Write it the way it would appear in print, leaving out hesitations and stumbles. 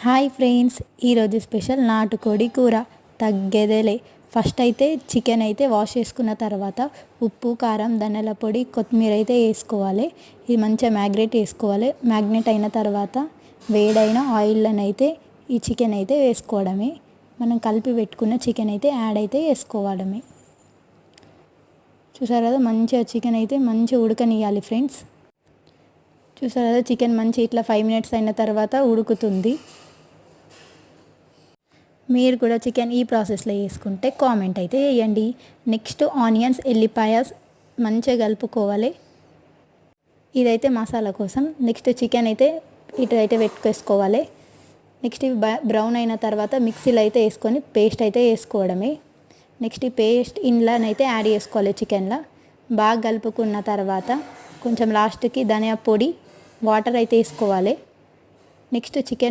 Hi friends, ఈరోజు special నాటుకోడి కూర తగ్గేదేలే. ఫస్ట్ అయితే చికెన్ అయితే వాష్ చేసుకున్న తర్వాత ఉప్పు, కారం, ధనియాల పొడి, కొత్తిమీర అయితే వేసుకోవాలి. ఇది మంచిగా మ్యాగ్నేట్ అయిన తర్వాత వేడైన ఆయిల్లోనైతే ఈ చికెన్ అయితే వేసుకోవడమే. మనం కలిపి పెట్టుకున్న చికెన్ అయితే యాడ్ అయితే వేసుకోవడమే. చూసారు కదా, మంచిగా చికెన్ అయితే మంచిగా ఉడకనియాలి ఫ్రెండ్స్. చూసారు కదా, చికెన్ మంచి ఇట్లా 5 మినిట్స్ అయిన తర్వాత ఉడుకుతుంది. మీరు కూడా చికెన్ ఈ ప్రాసెస్లో వేసుకుంటే కామెంట్ అయితే వేయండి. నెక్స్ట్ ఆనియన్స్, ఎల్లిపాయస్ మంచిగా కలుపుకోవాలి. ఇదైతే మసాలా కోసం. నెక్స్ట్ చికెన్ అయితే ఇటు అయితే పెట్టుకేసుకోవాలి. నెక్స్ట్ ఇవి బ్రౌన్ అయిన తర్వాత మిక్సీలో అయితే వేసుకొని పేస్ట్ అయితే వేసుకోవడమే. నెక్స్ట్ ఈ పేస్ట్ ఇందులోనైతే యాడ్ చేసుకోవాలి. చికెన్లో బాగా కలుపుకున్న తర్వాత కొంచెం లాస్ట్కి ధనియా పొడి, వాటర్ అయితే వేసుకోవాలి. Next chicken